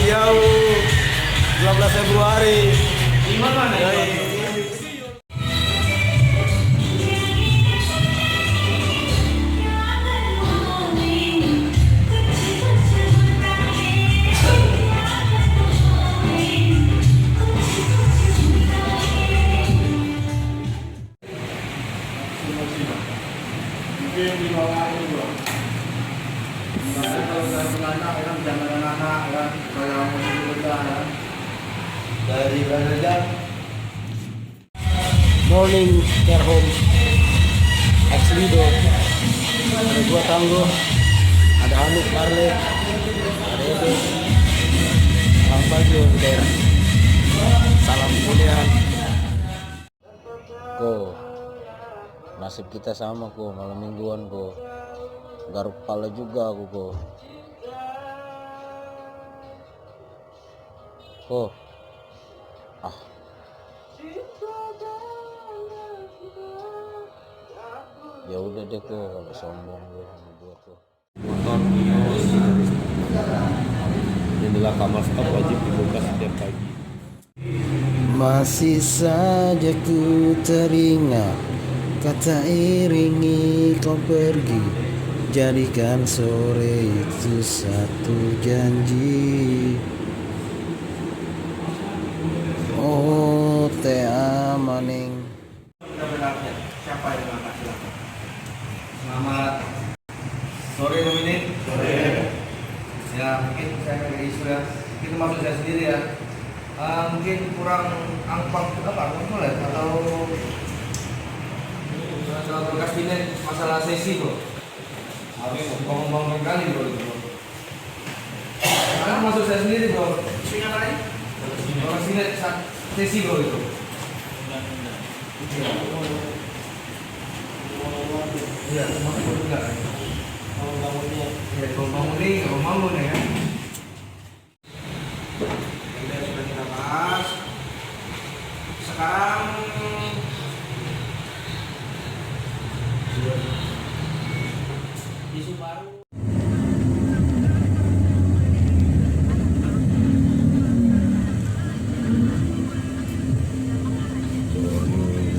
Riau 12 Februari. Di mana Ya, nih? Mungkin di bawah itu bro. Kalau anak kan jangan anak kan kalau mau juga kan. Dari berapa jam? Morning care home ex Lido. Ada gua Tangguh, ada Anu Parle, ada Ebe, Bang Bagio di daerah. Salam kuliah. Ko, nasib kita sama ko, malam mingguan ko. Garuk kepala juga aku ko. Ko, ah. Ya udah deh ko, kalau sombong gue sama gua ko. Motor jendela kamar staf wajib dibuka setiap pagi. Masih saja ku teringat kata iringi kau pergi, jadikan sore itu satu janji. Oh Tea Maning. Sebenarnya siapa yang mengangkat silakan. Selamat sore Dominic. Sore. Ya mungkin saya pakai isu ya. Itu maksud saya sendiri ya. Mungkin kurang angpang apa boleh atau masalah berkabinet masalah sesi tuh. Habis ngomong-ngomong kali bro itu. Karena maksud saya sendiri bro. Isunya apa lagi? Berkabinet sesi bro itu. Iya, termasuk juga. Kalau bangunnya, ya kalau bangun ya. Ini sudah kita bahas. Sekarang isu baru.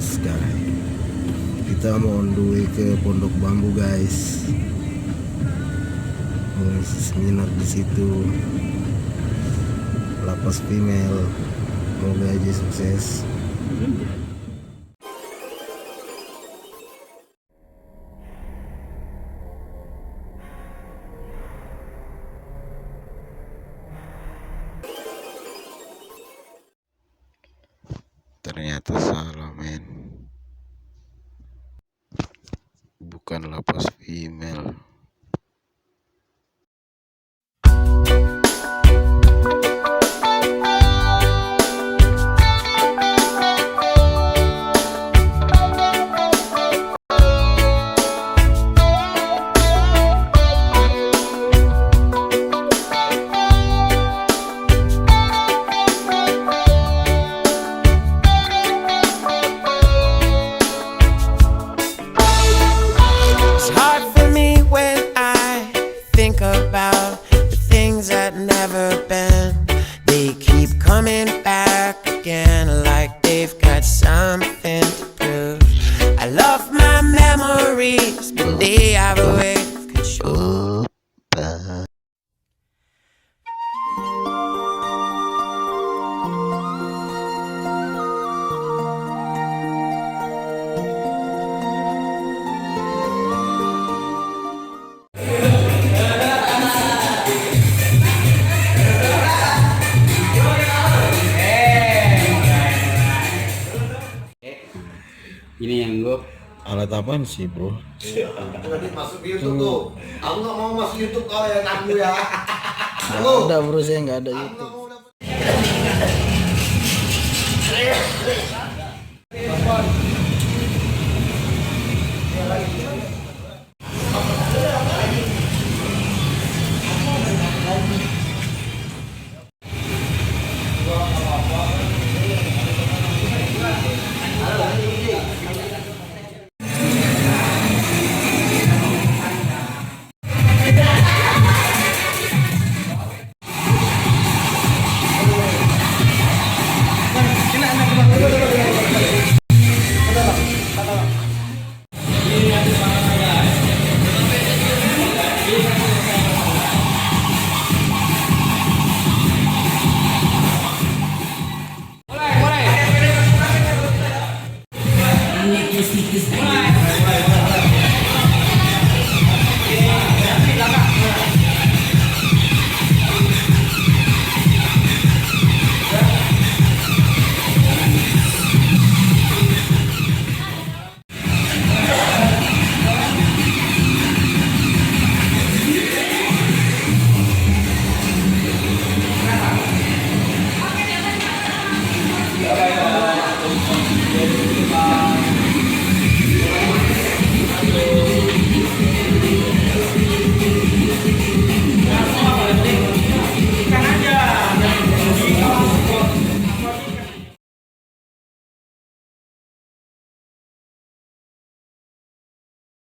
Sekarang kita mau on the way ke Pondok Bambu guys, mau isi seminar di situ, lapas female, moga aja sukses. Ternyata salah men, bukan lapas female. It's hard for me when I think about the things that never been. They keep coming back again like they've got something to prove. I love my memories, but they have a way of control. Ini yang gue Alat apaan sih bro? Tadi masuk di YouTube tuh. Aku nggak mau masuk YouTube kalau yang kamu ya. Nggak ada bro, saya nggak ada YouTube. Telepon.